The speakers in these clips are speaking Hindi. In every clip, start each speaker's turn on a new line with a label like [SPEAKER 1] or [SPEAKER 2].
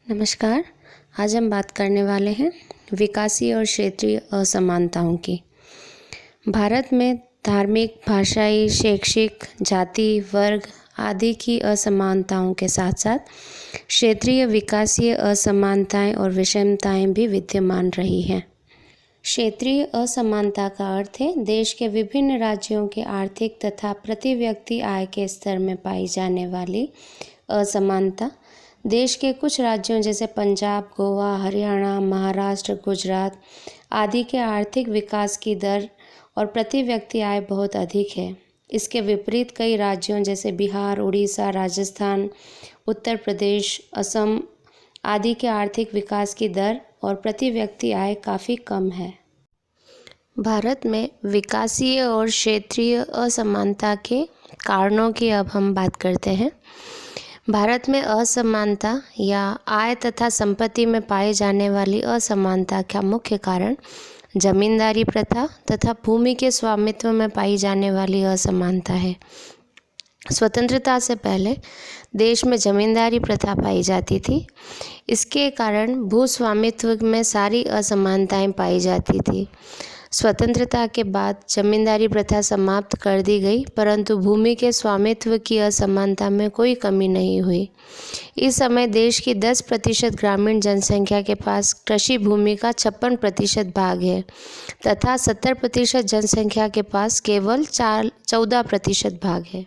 [SPEAKER 1] नमस्कार। आज हम बात करने वाले हैं विकासीय और क्षेत्रीय असमानताओं की। भारत में धार्मिक, भाषाई, शैक्षिक, जाति, वर्ग आदि की असमानताओं के साथ साथ क्षेत्रीय विकासीय असमानताएं और विषमताएं भी विद्यमान रही हैं। क्षेत्रीय असमानता का अर्थ है देश के विभिन्न राज्यों के आर्थिक तथा प्रति व्यक्ति आय के स्तर में पाई जाने वाली असमानता। देश के कुछ राज्यों जैसे पंजाब, गोवा, हरियाणा, महाराष्ट्र, गुजरात आदि के आर्थिक विकास की दर और प्रति व्यक्ति आय बहुत अधिक है। इसके विपरीत कई राज्यों जैसे बिहार, उड़ीसा, राजस्थान, उत्तर प्रदेश, असम आदि के आर्थिक विकास की दर और प्रति व्यक्ति आय काफ़ी कम है। भारत में विकासीय और क्षेत्रीय असमानता के कारणों की अब हम बात करते हैं। भारत में असमानता या आय तथा संपत्ति में पाए जाने वाली असमानता का मुख्य कारण जमींदारी प्रथा तथा भूमि के स्वामित्व में पाई जाने वाली असमानता है। स्वतंत्रता से पहले देश में जमींदारी प्रथा पाई जाती थी। इसके कारण भूस्वामित्व में सारी असमानताएं पाई जाती थी। स्वतंत्रता के बाद जमींदारी प्रथा समाप्त कर दी गई, परंतु भूमि के स्वामित्व की असमानता में कोई कमी नहीं हुई। इस समय देश की 10% ग्रामीण जनसंख्या के पास कृषि भूमि का 56% भाग है तथा 70% जनसंख्या के पास केवल 14% भाग है।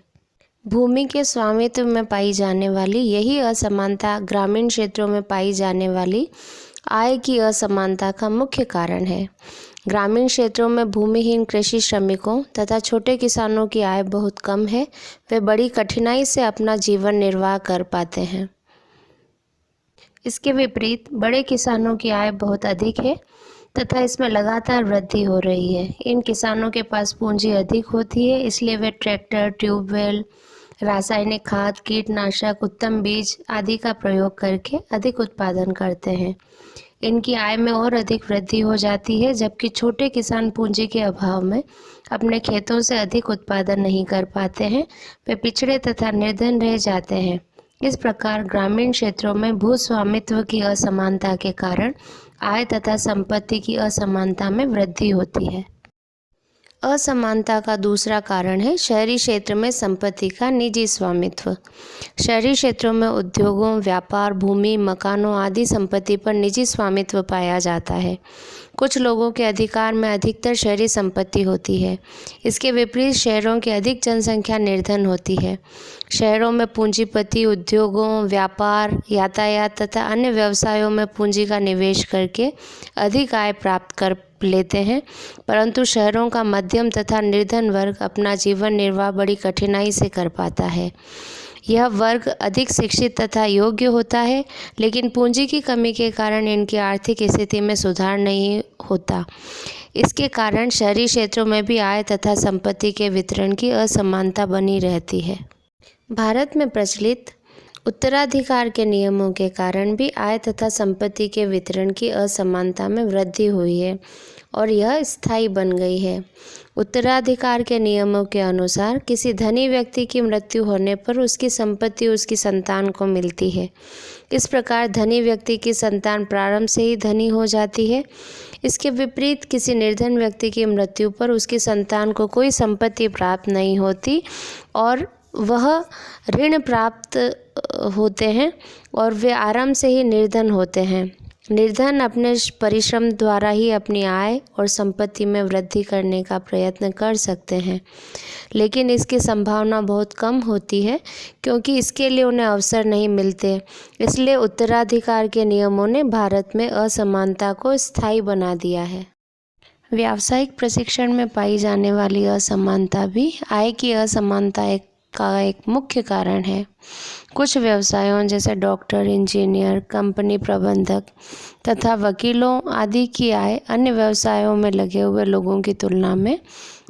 [SPEAKER 1] भूमि के स्वामित्व में पाई जाने वाली यही असमानता ग्रामीण क्षेत्रों में पाई जाने वाली आय की असमानता का मुख्य कारण है। ग्रामीण क्षेत्रों में भूमिहीन कृषि श्रमिकों तथा छोटे किसानों की आय बहुत कम है। वे बड़ी कठिनाई से अपना जीवन निर्वाह कर पाते हैं। इसके विपरीत बड़े किसानों की आय बहुत अधिक है तथा इसमें लगातार वृद्धि हो रही है। इन किसानों के पास पूंजी अधिक होती है, इसलिए वे ट्रैक्टर, ट्यूबवेल, रासायनिक खाद, कीटनाशक, उत्तम बीज आदि का प्रयोग करके अधिक उत्पादन करते हैं। इनकी आय में और अधिक वृद्धि हो जाती है, जबकि छोटे किसान पूंजी के अभाव में अपने खेतों से अधिक उत्पादन नहीं कर पाते हैं। वे पिछड़े तथा निर्धन रह जाते हैं। इस प्रकार ग्रामीण क्षेत्रों में भूस्वामित्व की असमानता के कारण आय तथा संपत्ति की असमानता में वृद्धि होती है। असमानता का दूसरा कारण है शहरी क्षेत्र में संपत्ति का निजी स्वामित्व। शहरी क्षेत्रों में उद्योगों, व्यापार, भूमि, मकानों आदि संपत्ति पर निजी स्वामित्व पाया जाता है। कुछ लोगों के अधिकार में अधिकतर शहरी संपत्ति होती है। इसके विपरीत शहरों की अधिक जनसंख्या निर्धन होती है। शहरों में पूंजीपति उद्योगों, व्यापार, यातायात तथा अन्य व्यवसायों में पूंजी का निवेश करके अधिक आय प्राप्त कर लेते हैं, परंतु शहरों का मध्यम तथा निर्धन वर्ग अपना जीवन निर्वाह बड़ी कठिनाई से कर पाता है। यह वर्ग अधिक शिक्षित तथा योग्य होता है, लेकिन पूंजी की कमी के कारण इनकी आर्थिक स्थिति में सुधार नहीं होता। इसके कारण शहरी क्षेत्रों में भी आय तथा संपत्ति के वितरण की असमानता बनी रहती है। भारत में प्रचलित उत्तराधिकार के नियमों के कारण भी आय तथा संपत्ति के वितरण की असमानता में वृद्धि हुई है और यह स्थायी बन गई है। उत्तराधिकार के नियमों के अनुसार किसी धनी व्यक्ति की मृत्यु होने पर उसकी संपत्ति उसकी संतान को मिलती है। इस प्रकार धनी व्यक्ति की संतान प्रारंभ से ही धनी हो जाती है। इसके विपरीत किसी निर्धन व्यक्ति की मृत्यु पर उसकी संतान को कोई संपत्ति प्राप्त नहीं होती और वह ऋण प्राप्त होते हैं और वे आराम से ही निर्धन होते हैं। निर्धन अपने परिश्रम द्वारा ही अपनी आय और संपत्ति में वृद्धि करने का प्रयत्न कर सकते हैं, लेकिन इसकी संभावना बहुत कम होती है क्योंकि इसके लिए उन्हें अवसर नहीं मिलते। इसलिए उत्तराधिकार के नियमों ने भारत में असमानता को स्थायी बना दिया है। व्यावसायिक प्रशिक्षण में पाई जाने वाली असमानता भी आय की असमानता का एक मुख्य कारण है। कुछ व्यवसायों जैसे डॉक्टर, इंजीनियर, कंपनी प्रबंधक तथा वकीलों आदि की आय अन्य व्यवसायों में लगे हुए लोगों की तुलना में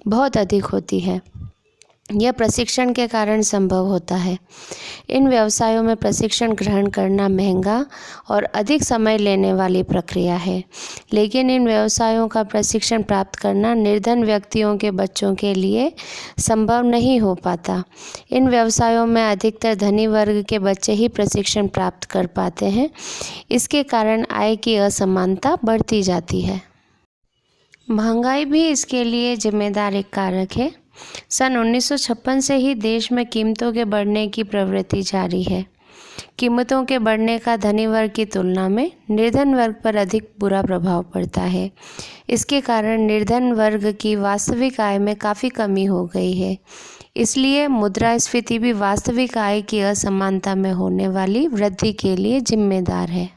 [SPEAKER 1] बहुत अधिक होती है। यह प्रशिक्षण के कारण संभव होता है। इन व्यवसायों में प्रशिक्षण ग्रहण करना महंगा और अधिक समय लेने वाली प्रक्रिया है, लेकिन इन व्यवसायों का प्रशिक्षण प्राप्त करना निर्धन व्यक्तियों के बच्चों के लिए संभव नहीं हो पाता। इन व्यवसायों में अधिकतर धनी वर्ग के बच्चे ही प्रशिक्षण प्राप्त कर पाते हैं। इसके कारण आय की असमानता बढ़ती जाती है। महंगाई भी इसके लिए जिम्मेदार एक कारक है। सन 1956 से ही देश में कीमतों के बढ़ने की प्रवृत्ति जारी है। कीमतों के बढ़ने का धनी वर्ग की तुलना में निर्धन वर्ग पर अधिक बुरा प्रभाव पड़ता है। इसके कारण निर्धन वर्ग की वास्तविक आय में काफ़ी कमी हो गई है। इसलिए मुद्रास्फीति भी वास्तविक आय की असमानता में होने वाली वृद्धि के लिए जिम्मेदार है।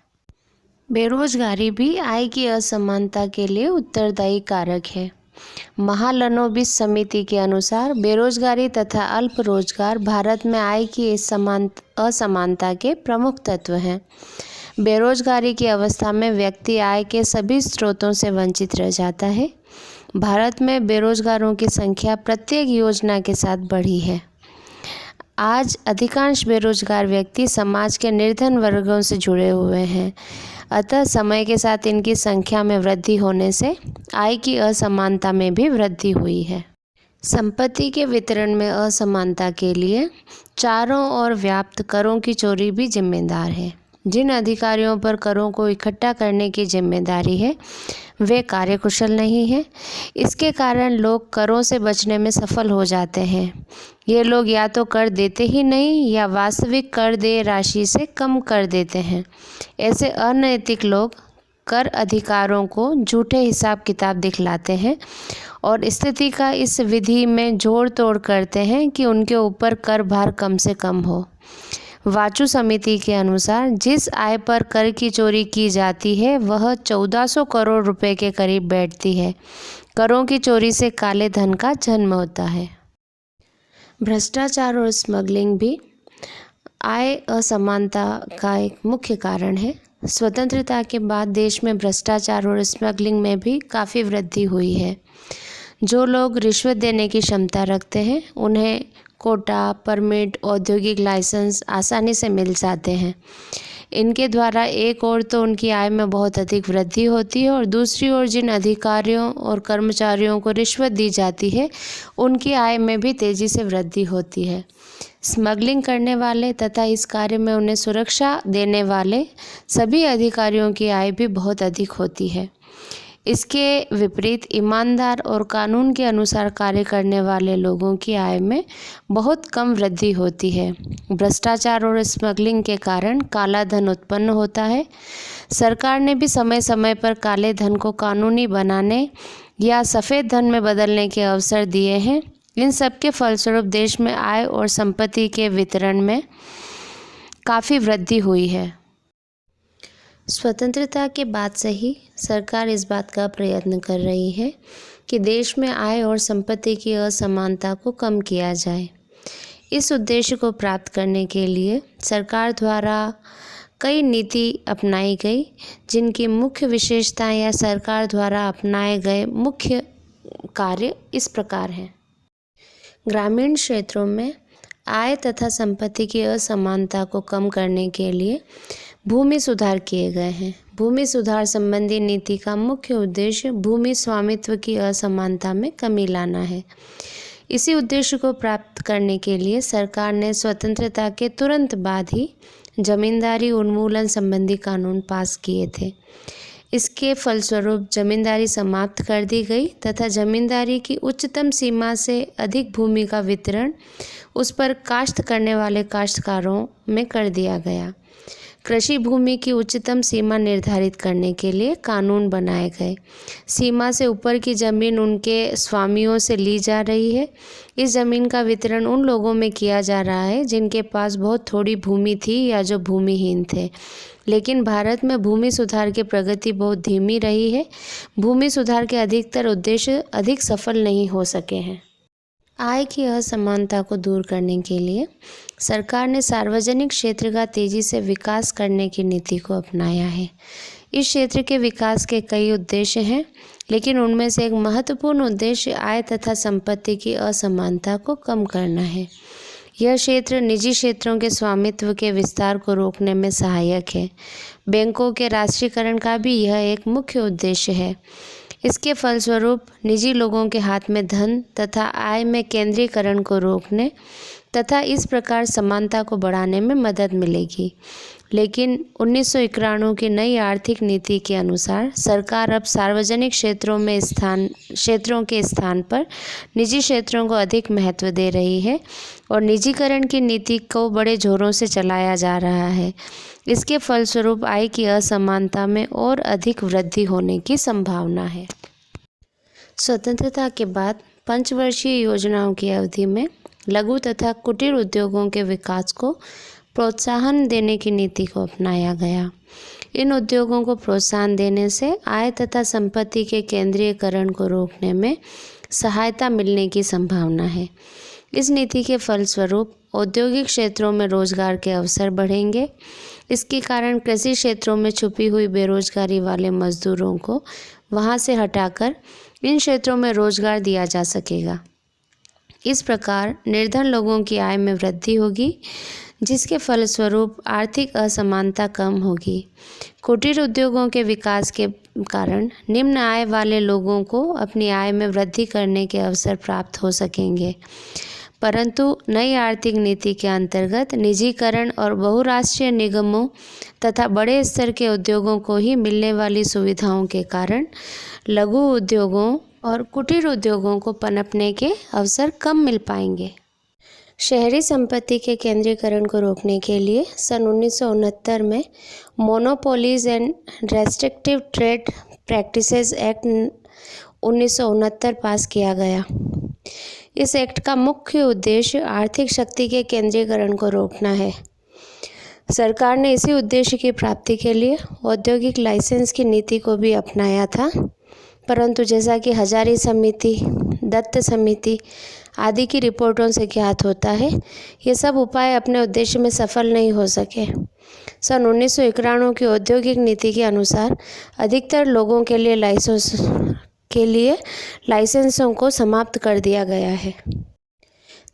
[SPEAKER 1] बेरोजगारी भी आय की असमानता के लिए उत्तरदायी कारक है। महालनोबिस समिति के अनुसार बेरोजगारी तथा अल्प रोजगार भारत में आय की असमानता के प्रमुख तत्व हैं। बेरोजगारी की अवस्था में व्यक्ति आय के सभी स्रोतों से वंचित रह जाता है। भारत में बेरोजगारों की संख्या प्रत्येक योजना के साथ बढ़ी है। आज अधिकांश बेरोजगार व्यक्ति समाज के निर्धन वर्गों से जुड़े हुए हैं। अतः समय के साथ इनकी संख्या में वृद्धि होने से आय की असमानता में भी वृद्धि हुई है। संपत्ति के वितरण में असमानता के लिए चारों ओर व्याप्त करों की चोरी भी जिम्मेदार है। जिन अधिकारियों पर करों को इकट्ठा करने की जिम्मेदारी है वे कार्यकुशल नहीं हैं। इसके कारण लोग करों से बचने में सफल हो जाते हैं। ये लोग या तो कर देते ही नहीं या वास्तविक कर देय राशि से कम कर देते हैं। ऐसे अनैतिक लोग कर अधिकारों को झूठे हिसाब किताब दिखलाते हैं और स्थिति का इस विधि में जोड़ तोड़ करते हैं कि उनके ऊपर कर भार कम से कम हो। वाचु समिति के अनुसार जिस आय पर कर की चोरी की जाती है वह 1400 करोड़ रुपए के करीब बैठती है। करों की चोरी से काले धन का जन्म होता है। भ्रष्टाचार और स्मगलिंग भी आय असमानता का एक मुख्य कारण है। स्वतंत्रता के बाद देश में भ्रष्टाचार और स्मगलिंग में भी काफ़ी वृद्धि हुई है। जो लोग रिश्वत देने की क्षमता रखते हैं उन्हें कोटा, परमिट, औद्योगिक लाइसेंस आसानी से मिल जाते हैं। इनके द्वारा एक ओर तो उनकी आय में बहुत अधिक वृद्धि होती है और दूसरी ओर जिन अधिकारियों और कर्मचारियों को रिश्वत दी जाती है उनकी आय में भी तेज़ी से वृद्धि होती है। स्मगलिंग करने वाले तथा इस कार्य में उन्हें सुरक्षा देने वाले सभी अधिकारियों की आय भी बहुत अधिक होती है। इसके विपरीत ईमानदार और कानून के अनुसार कार्य करने वाले लोगों की आय में बहुत कम वृद्धि होती है। भ्रष्टाचार और स्मगलिंग के कारण काला धन उत्पन्न होता है। सरकार ने भी समय समय पर काले धन को कानूनी बनाने या सफ़ेद धन में बदलने के अवसर दिए हैं। इन सब के फलस्वरूप देश में आय और संपत्ति के वितरण में काफ़ी वृद्धि हुई है। स्वतंत्रता के बाद से ही सरकार इस बात का प्रयत्न कर रही है कि देश में आय और संपत्ति की असमानता को कम किया जाए। इस उद्देश्य को प्राप्त करने के लिए सरकार द्वारा कई नीति अपनाई गई, जिनकी मुख्य विशेषताएं या सरकार द्वारा अपनाए गए मुख्य कार्य इस प्रकार हैं। ग्रामीण क्षेत्रों में आय तथा संपत्ति की असमानता को कम करने के लिए भूमि सुधार किए गए हैं। भूमि सुधार संबंधी नीति का मुख्य उद्देश्य भूमि स्वामित्व की असमानता में कमी लाना है। इसी उद्देश्य को प्राप्त करने के लिए सरकार ने स्वतंत्रता के तुरंत बाद ही जमींदारी उन्मूलन संबंधी कानून पास किए थे। इसके फलस्वरूप जमींदारी समाप्त कर दी गई तथा जमींदारी की उच्चतम सीमा से अधिक भूमि का वितरण उस पर काश्त करने वाले काश्तकारों में कर दिया गया। कृषि भूमि की उच्चतम सीमा निर्धारित करने के लिए कानून बनाए गए। सीमा से ऊपर की ज़मीन उनके स्वामियों से ली जा रही है। इस ज़मीन का वितरण उन लोगों में किया जा रहा है जिनके पास बहुत थोड़ी भूमि थी या जो भूमिहीन थे। लेकिन भारत में भूमि सुधार की प्रगति बहुत धीमी रही है। भूमि सुधार के अधिकतर उद्देश्य अधिक सफल नहीं हो सके हैं। आय की असमानता को दूर करने के लिए सरकार ने सार्वजनिक क्षेत्र का तेजी से विकास करने की नीति को अपनाया है। इस क्षेत्र के विकास के कई उद्देश्य हैं, लेकिन उनमें से एक महत्वपूर्ण उद्देश्य आय तथा संपत्ति की असमानता को कम करना है। यह क्षेत्र निजी क्षेत्रों के स्वामित्व के विस्तार को रोकने में सहायक है। बैंकों के राष्ट्रीयकरण का भी यह एक मुख्य उद्देश्य है। इसके फलस्वरूप निजी लोगों के हाथ में धन तथा आय में केंद्रीकरण को रोकने तथा इस प्रकार समानता को बढ़ाने में मदद मिलेगी। लेकिन 1991 की नई आर्थिक नीति के अनुसार सरकार अब सार्वजनिक क्षेत्रों के स्थान पर निजी क्षेत्रों को अधिक महत्व दे रही है और निजीकरण की नीति को बड़े जोरों से चलाया जा रहा है। इसके फलस्वरूप आय की असमानता में और अधिक वृद्धि होने की संभावना है। स्वतंत्रता के बाद पंचवर्षीय योजनाओं की अवधि में लघु तथा कुटीर उद्योगों के विकास को प्रोत्साहन देने की नीति को अपनाया गया। इन उद्योगों को प्रोत्साहन देने से आय तथा संपत्ति के केंद्रीयकरण को रोकने में सहायता मिलने की संभावना है। इस नीति के फलस्वरूप औद्योगिक क्षेत्रों में रोजगार के अवसर बढ़ेंगे। इसके कारण कृषि क्षेत्रों में छुपी हुई बेरोजगारी वाले मजदूरों को वहां से हटाकर इन क्षेत्रों में रोजगार दिया जा सकेगा। इस प्रकार निर्धन लोगों की आय में वृद्धि होगी, जिसके फलस्वरूप आर्थिक असमानता कम होगी। कुटीर उद्योगों के विकास के कारण निम्न आय वाले लोगों को अपनी आय में वृद्धि करने के अवसर प्राप्त हो सकेंगे। परंतु नई आर्थिक नीति के अंतर्गत निजीकरण और बहुराष्ट्रीय निगमों तथा बड़े स्तर के उद्योगों को ही मिलने वाली सुविधाओं के कारण लघु उद्योगों और कुटीर उद्योगों को पनपने के अवसर कम मिल पाएंगे। शहरी संपत्ति के केंद्रीकरण को रोकने के लिए सन 1969 में monopolies and restrictive trade practices act 1969 पास किया गया। इस एक्ट का मुख्य उद्देश्य आर्थिक शक्ति के केंद्रीकरण को रोकना है। सरकार ने इसी उद्देश्य की प्राप्ति के लिए औद्योगिक लाइसेंस की नीति को भी अपनाया था, परंतु जैसा कि हजारी समिति, दत्त समिति आदि की रिपोर्टों से ज्ञात होता है, ये सब उपाय अपने उद्देश्य में सफल नहीं हो सके। सन 1991 की औद्योगिक नीति के अनुसार अधिकतर लोगों के लिए लाइसेंसों को समाप्त कर दिया गया है।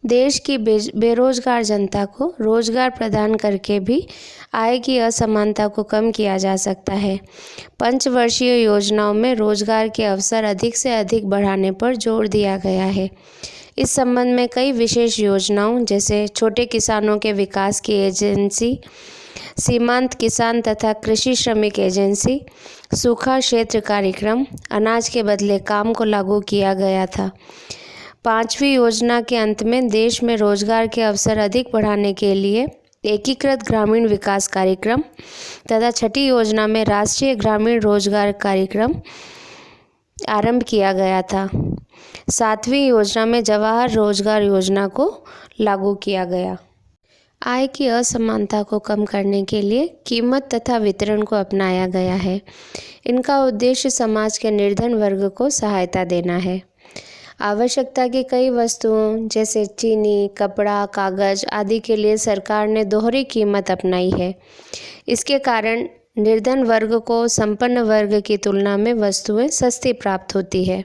[SPEAKER 1] देश की बेरोजगार जनता को रोजगार प्रदान करके भी आय की असमानता को कम किया जा सकता है। पंचवर्षीय योजनाओं में रोजगार के अवसर अधिक से अधिक बढ़ाने पर जोर दिया गया है। इस संबंध में कई विशेष योजनाओं जैसे छोटे किसानों के विकास की एजेंसी, सीमांत किसान तथा कृषि श्रमिक एजेंसी, सूखा क्षेत्र कार्यक्रम, अनाज के बदले काम को लागू किया गया था। 5वीं योजना के अंत में देश में रोजगार के अवसर अधिक बढ़ाने के लिए एकीकृत ग्रामीण विकास कार्यक्रम तथा 6ठी योजना में राष्ट्रीय ग्रामीण रोजगार कार्यक्रम आरंभ किया गया था। 7वीं योजना में जवाहर रोजगार योजना को लागू किया गया। आय की असमानता को कम करने के लिए कीमत तथा वितरण को अपनाया गया है। इनका उद्देश्य समाज के निर्धन वर्ग को सहायता देना है। आवश्यकता की कई वस्तुओं जैसे चीनी, कपड़ा, कागज आदि के लिए सरकार ने दोहरी कीमत अपनाई है। इसके कारण निर्धन वर्ग को संपन्न वर्ग की तुलना में वस्तुएं सस्ती प्राप्त होती है।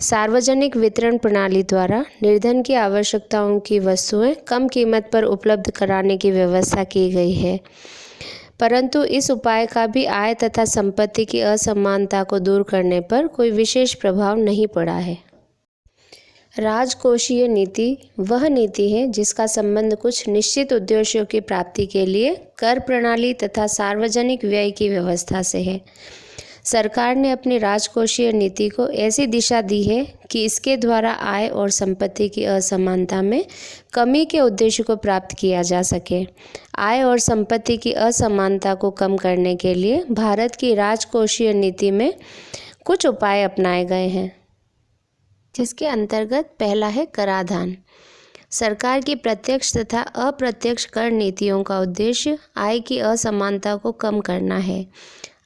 [SPEAKER 1] सार्वजनिक वितरण प्रणाली द्वारा निर्धन की आवश्यकताओं की वस्तुएं कम कीमत पर उपलब्ध कराने की व्यवस्था की गई है, परंतु इस उपाय का भी आय तथा संपत्ति की असमानता को दूर करने पर कोई विशेष प्रभाव नहीं पड़ा है। राजकोषीय नीति वह नीति है जिसका संबंध कुछ निश्चित उद्देश्यों की प्राप्ति के लिए कर प्रणाली तथा सार्वजनिक व्यय की व्यवस्था से है। सरकार ने अपनी राजकोषीय नीति को ऐसी दिशा दी है कि इसके द्वारा आय और संपत्ति की असमानता में कमी के उद्देश्य को प्राप्त किया जा सके। आय और संपत्ति की असमानता को कम करने के लिए भारत की राजकोषीय नीति में कुछ उपाय अपनाए गए हैं, जिसके अंतर्गत पहला है कराधान। सरकार की प्रत्यक्ष तथा अप्रत्यक्ष कर नीतियों का उद्देश्य आय की असमानता को कम करना है।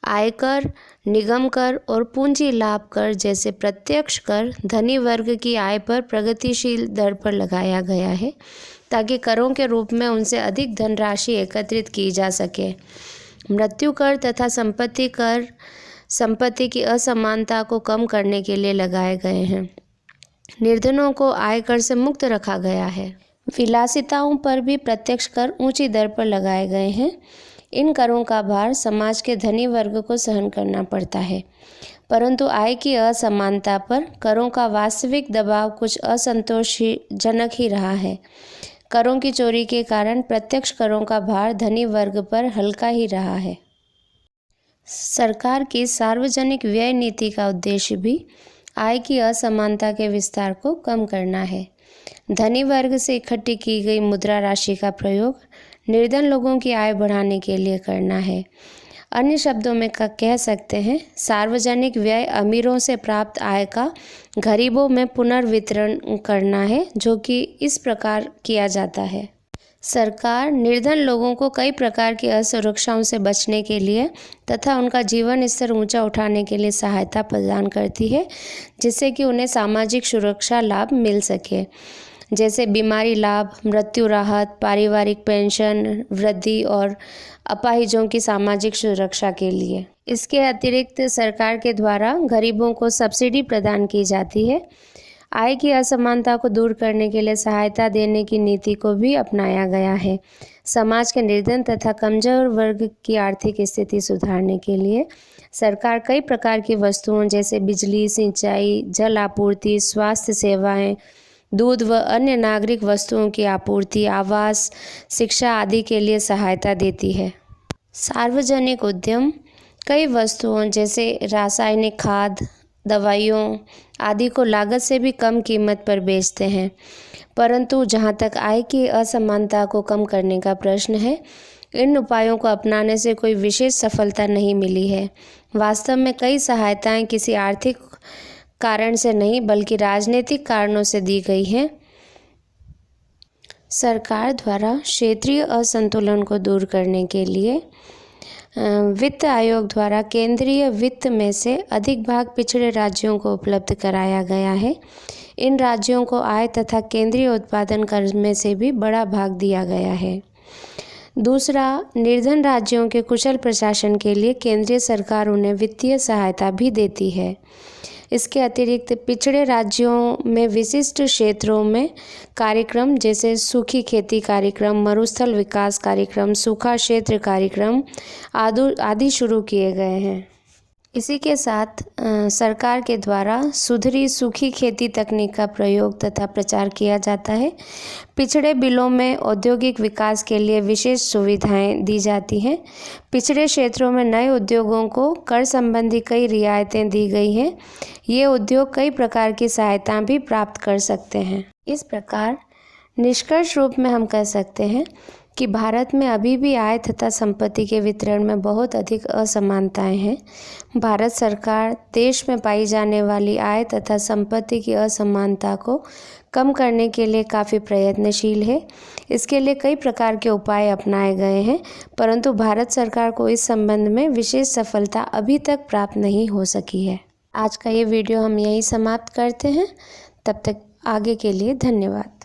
[SPEAKER 1] आयकर, निगम कर और पूंजी लाभ कर जैसे प्रत्यक्ष कर धनी वर्ग की आय पर प्रगतिशील दर पर लगाया गया है ताकि करों के रूप में उनसे अधिक धनराशि एकत्रित की जा सके। मृत्यु कर तथा संपत्ति कर संपत्ति की असमानता को कम करने के लिए लगाए गए हैं। निर्धनों को आयकर से मुक्त रखा गया है। विलासिताओं पर भी प्रत्यक्ष कर ऊंची दर पर लगाए गए हैं। इन करों का भार समाज के धनी वर्ग को सहन करना पड़ता है, परंतु आय की असमानता पर करों का वास्तविक दबाव कुछ असंतोषजनक ही रहा है। करों की चोरी के कारण प्रत्यक्ष करों का भार धनी वर्ग पर हल्का ही रहा है। सरकार की सार्वजनिक व्यय नीति का उद्देश्य भी आय की असमानता के विस्तार को कम करना है। धनी वर्ग से इकट्ठी की गई मुद्रा राशि का प्रयोग निर्धन लोगों की आय बढ़ाने के लिए करना है। अन्य शब्दों में कह सकते हैं, सार्वजनिक व्यय अमीरों से प्राप्त आय का गरीबों में पुनर्वितरण करना है, जो कि इस प्रकार किया जाता है। सरकार निर्धन लोगों को कई प्रकार की असुरक्षाओं से बचने के लिए तथा उनका जीवन स्तर ऊंचा उठाने के लिए सहायता प्रदान करती है, जिससे कि उन्हें सामाजिक सुरक्षा लाभ मिल सके, जैसे बीमारी लाभ, मृत्यु राहत, पारिवारिक पेंशन, वृद्धि और अपाहिजों की सामाजिक सुरक्षा के लिए। इसके अतिरिक्त सरकार के द्वारा गरीबों को सब्सिडी प्रदान की जाती है। आय की असमानता को दूर करने के लिए सहायता देने की नीति को भी अपनाया गया है। समाज के निर्धन तथा कमजोर वर्ग की आर्थिक स्थिति सुधारने के लिए सरकार कई प्रकार की वस्तुओं जैसे बिजली, सिंचाई, जल आपूर्ति, स्वास्थ्य सेवाएं, दूध व अन्य नागरिक वस्तुओं की आपूर्ति, आवास, शिक्षा आदि के लिए सहायता देती है। सार्वजनिक उद्यम कई वस्तुओं जैसे रासायनिक खाद, दवाइयों आदि को लागत से भी कम कीमत पर बेचते हैं, परंतु जहां तक आय की असमानता को कम करने का प्रश्न है, इन उपायों को अपनाने से कोई विशेष सफलता नहीं मिली है। वास्तव में कई सहायताएं किसी आर्थिक कारण से नहीं बल्कि राजनीतिक कारणों से दी गई हैं। सरकार द्वारा क्षेत्रीय असंतुलन को दूर करने के लिए वित्त आयोग द्वारा केंद्रीय वित्त में से अधिक भाग पिछड़े राज्यों को उपलब्ध कराया गया है। इन राज्यों को आय तथा केंद्रीय उत्पादन कर में से भी बड़ा भाग दिया गया है। दूसरा, निर्धन राज्यों के कुशल प्रशासन के लिए केंद्रीय सरकार उन्हें वित्तीय सहायता भी देती है। इसके अतिरिक्त पिछड़े राज्यों में विशिष्ट क्षेत्रों में कार्यक्रम जैसे सूखी खेती कार्यक्रम, मरुस्थल विकास कार्यक्रम, सूखा क्षेत्र कार्यक्रम आदि शुरू किए गए हैं। इसी के साथ सरकार के द्वारा सुधरी सूखी खेती तकनीक का प्रयोग तथा प्रचार किया जाता है। पिछड़े बिलों में औद्योगिक विकास के लिए विशेष सुविधाएं दी जाती हैं। पिछड़े क्षेत्रों में नए उद्योगों को कर संबंधी कई रियायतें दी गई हैं। ये उद्योग कई प्रकार की सहायता भी प्राप्त कर सकते हैं। इस प्रकार निष्कर्ष रूप में हम कह सकते हैं कि भारत में अभी भी आय तथा संपत्ति के वितरण में बहुत अधिक असमानताएं हैं। भारत सरकार देश में पाई जाने वाली आय तथा संपत्ति की असमानता को कम करने के लिए काफ़ी प्रयत्नशील है। इसके लिए कई प्रकार के उपाय अपनाए गए हैं, परंतु भारत सरकार को इस संबंध में विशेष सफलता अभी तक प्राप्त नहीं हो सकी है। आज का ये वीडियो हम यहीं समाप्त करते हैं। तब तक आगे के लिए धन्यवाद।